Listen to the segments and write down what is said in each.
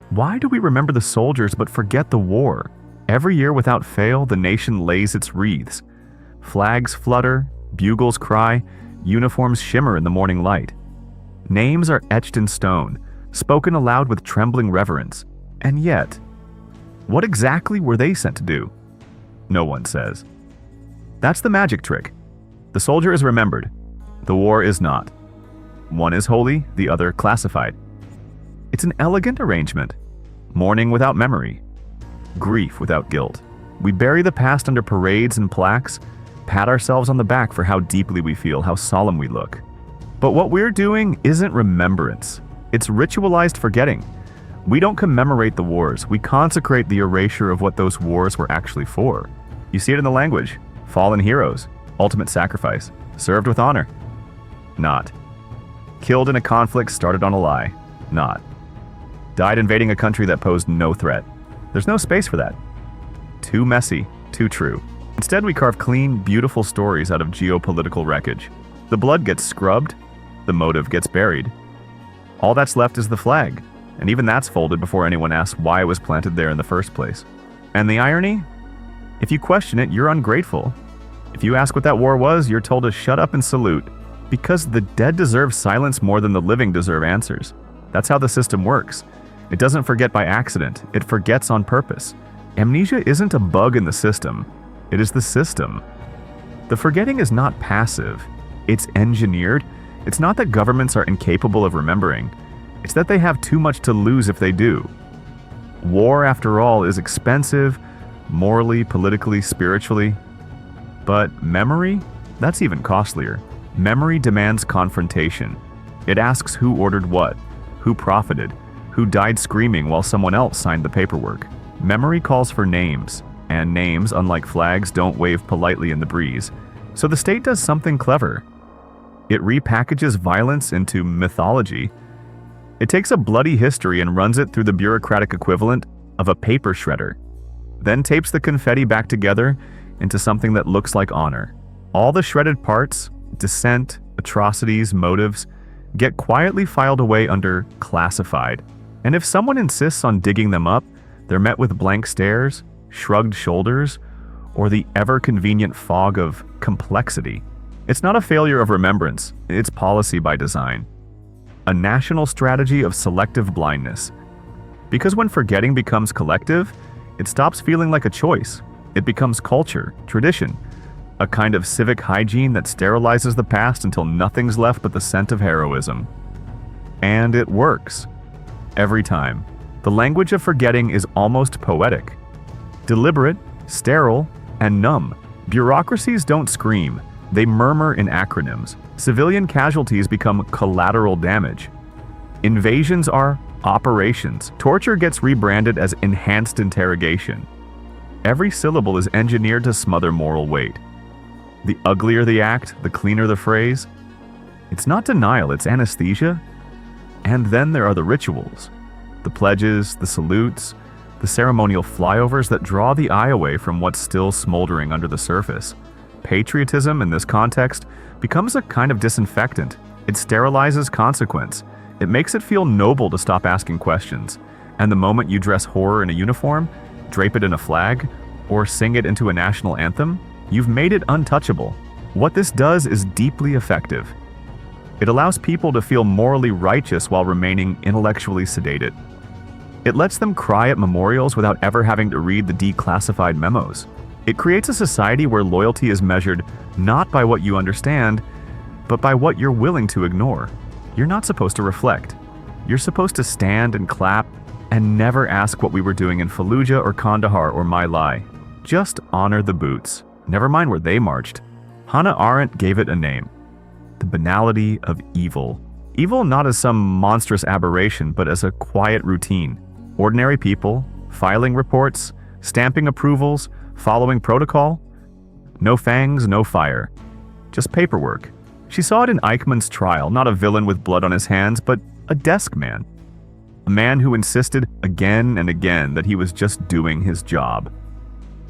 Why do we remember the soldiers but forget the war? Every year without fail, the nation lays its wreaths. Flags flutter, bugles cry, uniforms shimmer in the morning light. Names are etched in stone, spoken aloud with trembling reverence. And yet, what exactly were they sent to do? No one says. That's the magic trick. The soldier is remembered. The war is not. One is holy, the other classified. It's an elegant arrangement. Mourning without memory. Grief without guilt. We bury the past under parades and plaques, pat ourselves on the back for how deeply we feel, how solemn we look. But what we're doing isn't remembrance. It's ritualized forgetting. We don't commemorate the wars. We consecrate the erasure of what those wars were actually for. You see it in the language. Fallen heroes. Ultimate sacrifice. Served with honor. Not. Killed in a conflict started on a lie. Not. Died invading a country that posed no threat. There's no space for that. Too messy, too true. Instead, we carve clean, beautiful stories out of geopolitical wreckage. The blood gets scrubbed, the motive gets buried. All that's left is the flag, and even that's folded before anyone asks why it was planted there in the first place. And the irony? If you question it, you're ungrateful. If you ask what that war was, you're told to shut up and salute, because the dead deserve silence more than the living deserve answers. That's how the system works. It doesn't forget by accident, it forgets on purpose. Amnesia isn't a bug in the system, it is the system. The forgetting is not passive, it's engineered. It's not that governments are incapable of remembering, it's that they have too much to lose if they do. War, after all, is expensive, morally, politically, spiritually. But memory? That's even costlier. Memory demands confrontation. It asks who ordered what, who profited, who died screaming while someone else signed the paperwork. Memory calls for names, and names, unlike flags, don't wave politely in the breeze. So the state does something clever. It repackages violence into mythology. It takes a bloody history and runs it through the bureaucratic equivalent of a paper shredder, then tapes the confetti back together into something that looks like honor. All the shredded parts, dissent, atrocities, motives, get quietly filed away under classified. And if someone insists on digging them up, they're met with blank stares, shrugged shoulders, or the ever-convenient fog of complexity. It's not a failure of remembrance, it's policy by design. A national strategy of selective blindness. Because when forgetting becomes collective, it stops feeling like a choice. It becomes culture, tradition, a kind of civic hygiene that sterilizes the past until nothing's left but the scent of heroism. And it works. Every time. The language of forgetting is almost poetic. Deliberate, sterile, and numb. Bureaucracies don't scream. They murmur in acronyms. Civilian casualties become collateral damage. Invasions are operations. Torture gets rebranded as enhanced interrogation. Every syllable is engineered to smother moral weight. The uglier the act, the cleaner the phrase. It's not denial, it's anesthesia. And then there are the rituals. The pledges, the salutes, the ceremonial flyovers that draw the eye away from what's still smoldering under the surface. Patriotism, in this context, becomes a kind of disinfectant. It sterilizes consequence. It makes it feel noble to stop asking questions. And the moment you dress horror in a uniform, drape it in a flag, or sing it into a national anthem, you've made it untouchable. What this does is deeply effective. It allows people to feel morally righteous while remaining intellectually sedated. It lets them cry at memorials without ever having to read the declassified memos. It creates a society where loyalty is measured not by what you understand, but by what you're willing to ignore. You're not supposed to reflect. You're supposed to stand and clap and never ask what we were doing in Fallujah or Kandahar or My Lai. Just honor the boots. Never mind where they marched. Hannah Arendt gave it a name. The banality of evil. Evil not as some monstrous aberration, but as a quiet routine. Ordinary people, filing reports, stamping approvals, following protocol. No fangs, no fire. Just paperwork. She saw it in Eichmann's trial, not a villain with blood on his hands, but a desk man. A man who insisted again and again that he was just doing his job.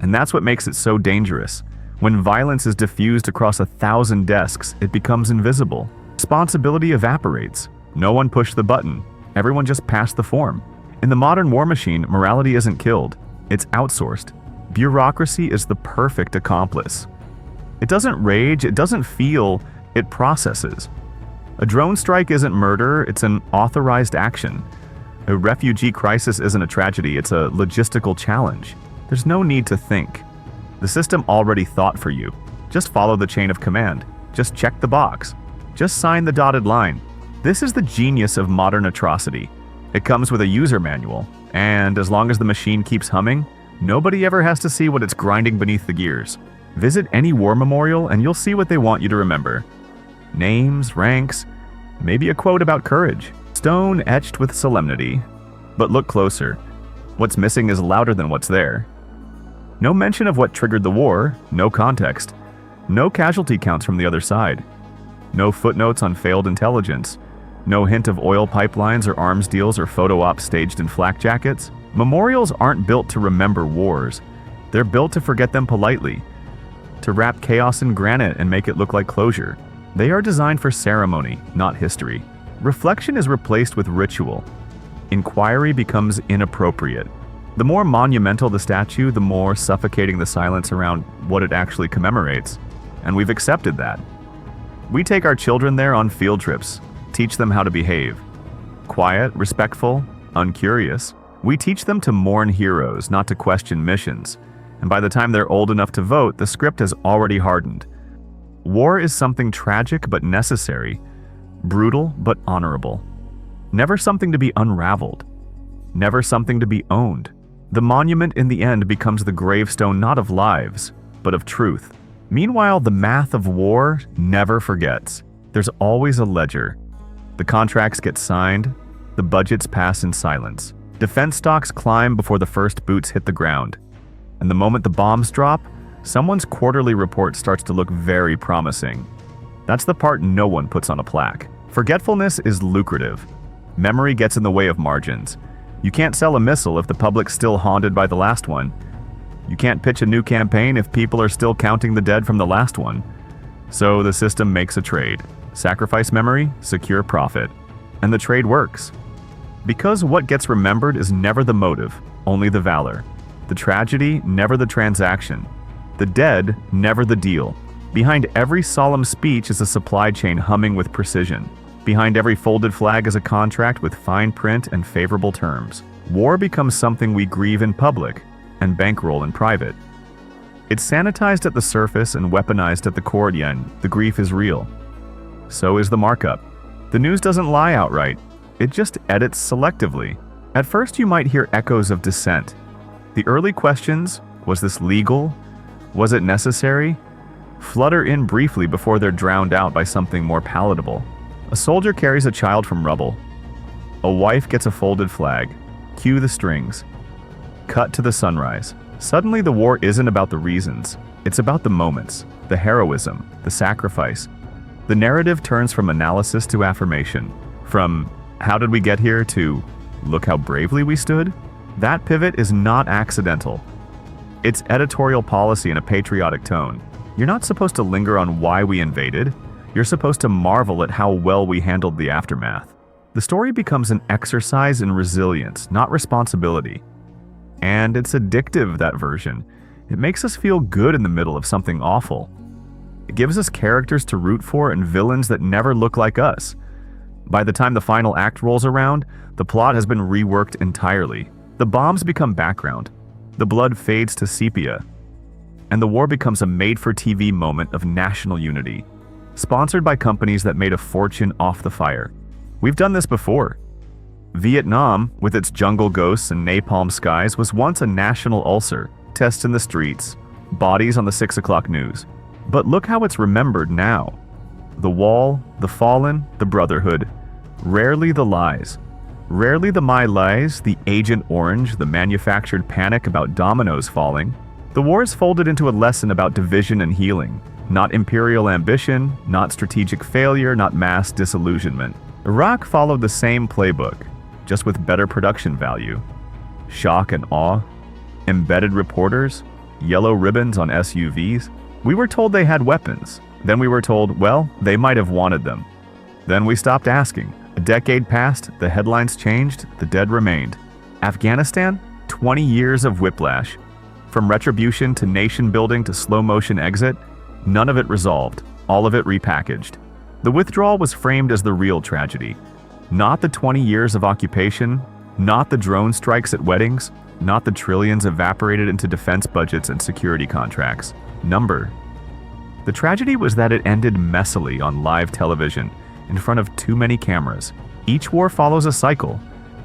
And that's what makes it so dangerous. When violence is diffused across 1,000 desks, it becomes invisible. Responsibility evaporates. No one pushed the button. Everyone just passed the form. In the modern war machine, morality isn't killed, it's outsourced. Bureaucracy is the perfect accomplice. It doesn't rage, it doesn't feel, it processes. A drone strike isn't murder, it's an authorized action. A refugee crisis isn't a tragedy, it's a logistical challenge. There's no need to think. The system already thought for you. Just follow the chain of command. Just check the box. Just sign the dotted line. This is the genius of modern atrocity. It comes with a user manual, and as long as the machine keeps humming, nobody ever has to see what it's grinding beneath the gears. Visit any war memorial and you'll see what they want you to remember. Names, ranks, maybe a quote about courage. Stone etched with solemnity. But look closer. What's missing is louder than what's there. No mention of what triggered the war, no context. No casualty counts from the other side. No footnotes on failed intelligence. No hint of oil pipelines or arms deals or photo ops staged in flak jackets. Memorials aren't built to remember wars. They're built to forget them politely. To wrap chaos in granite and make it look like closure. They are designed for ceremony, not history. Reflection is replaced with ritual. Inquiry becomes inappropriate. The more monumental the statue, the more suffocating the silence around what it actually commemorates. And we've accepted that. We take our children there on field trips, teach them how to behave. Quiet, respectful, uncurious. We teach them to mourn heroes, not to question missions. And by the time they're old enough to vote, the script has already hardened. War is something tragic but necessary, brutal but honorable. Never something to be unraveled. Never something to be owned. The monument in the end becomes the gravestone not of lives, but of truth. Meanwhile, the math of war never forgets. There's always a ledger. The contracts get signed, the budgets pass in silence. Defense stocks climb before the first boots hit the ground. And the moment the bombs drop, someone's quarterly report starts to look very promising. That's the part no one puts on a plaque. Forgetfulness is lucrative. Memory gets in the way of margins. You can't sell a missile if the public's still haunted by the last one. You can't pitch a new campaign if people are still counting the dead from the last one. So the system makes a trade. Sacrifice memory, secure profit. And the trade works. Because what gets remembered is never the motive, only the valor. The tragedy, never the transaction. The dead, never the deal. Behind every solemn speech is a supply chain humming with precision. Behind every folded flag is a contract with fine print and favorable terms. War becomes something we grieve in public and bankroll in private. It's sanitized at the surface and weaponized at the core yen. The grief is real. So is the markup. The news doesn't lie outright. It just edits selectively. At first you might hear echoes of dissent. The early questions, was this legal? Was it necessary? Flutter in briefly before they're drowned out by something more palatable. A soldier carries a child from rubble. A wife gets a folded flag. Cue the strings. Cut to the sunrise. Suddenly the war isn't about the reasons. It's about the moments, the heroism, the sacrifice. The narrative turns from analysis to affirmation. From how did we get here to look how bravely we stood? That pivot is not accidental. It's editorial policy in a patriotic tone. You're not supposed to linger on why we invaded. You're supposed to marvel at how well we handled the aftermath. The story becomes an exercise in resilience, not responsibility. And it's addictive, that version. It makes us feel good in the middle of something awful. It gives us characters to root for and villains that never look like us. By the time the final act rolls around, the plot has been reworked entirely. The bombs become background. The blood fades to sepia. And the war becomes a made-for-TV moment of national unity, sponsored by companies that made a fortune off the fire. We've done this before. Vietnam, with its jungle ghosts and napalm skies, was once a national ulcer. Tests in the streets, bodies on the 6 o'clock news. But look how it's remembered now. The wall, the fallen, the brotherhood. Rarely the lies. Rarely the My Lies, the Agent Orange, the manufactured panic about dominoes falling. The war is folded into a lesson about division and healing. Not imperial ambition, not strategic failure, not mass disillusionment. Iraq followed the same playbook, just with better production value. Shock and awe. Embedded reporters. Yellow ribbons on SUVs. We were told they had weapons. Then we were told, well, they might have wanted them. Then we stopped asking. A decade passed, the headlines changed, the dead remained. Afghanistan? 20 years of whiplash. From retribution to nation building to slow motion exit, none of it resolved, all of it repackaged. The withdrawal was framed as the real tragedy. Not the 20 years of occupation, not the drone strikes at weddings, not the trillions evaporated into defense budgets and security contracts. The tragedy was that it ended messily on live television, in front of too many cameras. Each war follows a cycle.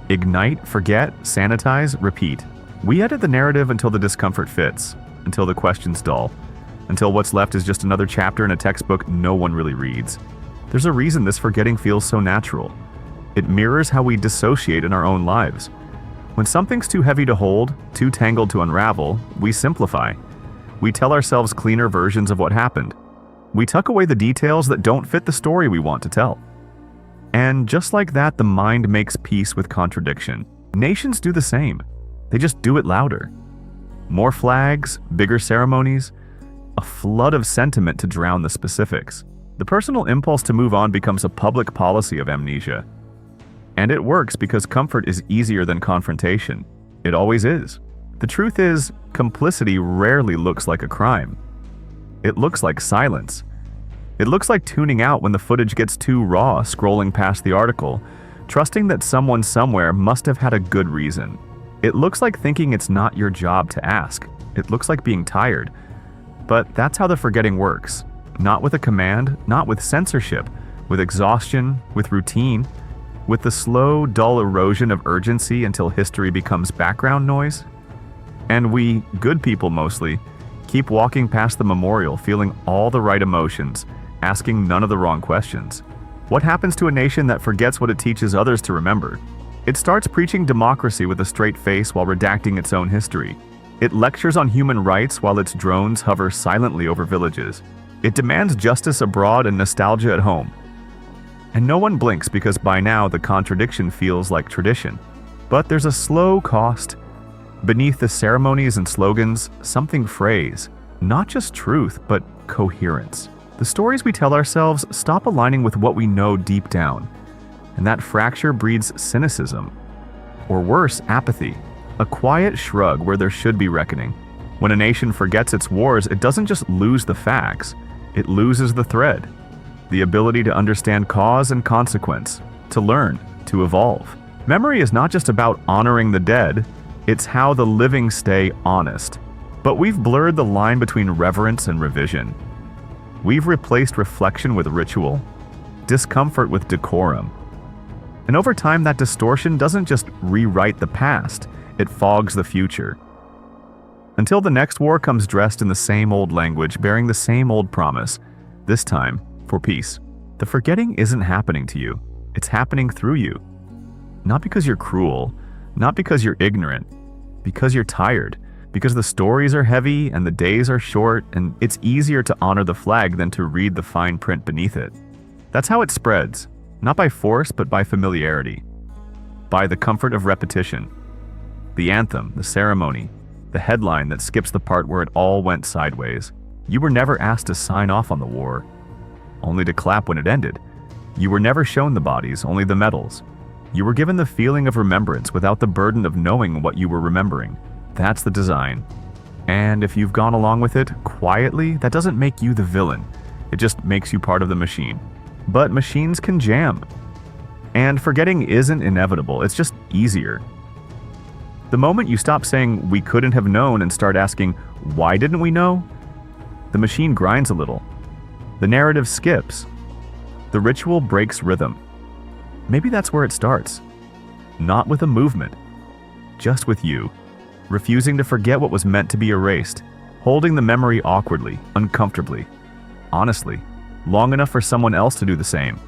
Ignite, forget, sanitize, repeat. We edit the narrative until the discomfort fits, until the questions dull, until what's left is just another chapter in a textbook no one really reads. There's a reason this forgetting feels so natural. It mirrors how we dissociate in our own lives. When something's too heavy to hold, too tangled to unravel, we simplify. We tell ourselves cleaner versions of what happened. We tuck away the details that don't fit the story we want to tell. And just like that, the mind makes peace with contradiction. Nations do the same. They just do it louder. More flags, bigger ceremonies, a flood of sentiment to drown the specifics. The personal impulse to move on becomes a public policy of amnesia. And it works because comfort is easier than confrontation. It always is. The truth is, complicity rarely looks like a crime. It looks like silence. It looks like tuning out when the footage gets too raw, scrolling past the article, trusting that someone somewhere must have had a good reason. It looks like thinking it's not your job to ask. It looks like being tired. But that's how the forgetting works. Not with a command, not with censorship, with exhaustion, with routine, with the slow, dull erosion of urgency until history becomes background noise. And we, good people mostly, keep walking past the memorial feeling all the right emotions, asking none of the wrong questions. What happens to a nation that forgets what it teaches others to remember? It starts preaching democracy with a straight face while redacting its own history. It lectures on human rights while its drones hover silently over villages. It demands justice abroad and nostalgia at home. And no one blinks because by now the contradiction feels like tradition. But there's a slow cost. Beneath the ceremonies and slogans, something frays, not just truth, but coherence. The stories we tell ourselves stop aligning with what we know deep down, and that fracture breeds cynicism, or worse, apathy, a quiet shrug where there should be reckoning. When a nation forgets its wars, it doesn't just lose the facts, it loses the thread, the ability to understand cause and consequence, to learn, to evolve. Memory is not just about honoring the dead, it's how the living stay honest. But we've blurred the line between reverence and revision. We've replaced reflection with ritual, discomfort with decorum. And over time, that distortion doesn't just rewrite the past, it fogs the future. Until the next war comes dressed in the same old language, bearing the same old promise, this time for peace. The forgetting isn't happening to you, it's happening through you. Not because you're cruel, not because you're ignorant, because you're tired, because the stories are heavy and the days are short and it's easier to honor the flag than to read the fine print beneath it. That's how it spreads, not by force but by familiarity, by the comfort of repetition. The anthem, the ceremony, the headline that skips the part where it all went sideways. You were never asked to sign off on the war, only to clap when it ended. You were never shown the bodies, only the medals. You were given the feeling of remembrance without the burden of knowing what you were remembering. That's the design. And if you've gone along with it quietly, that doesn't make you the villain. It just makes you part of the machine. But machines can jam. And forgetting isn't inevitable, it's just easier. The moment you stop saying, "we couldn't have known," and start asking, "why didn't we know?" the machine grinds a little. The narrative skips. The ritual breaks rhythm. Maybe that's where it starts. Not with a movement, just with you, refusing to forget what was meant to be erased, holding the memory awkwardly, uncomfortably, honestly, long enough for someone else to do the same.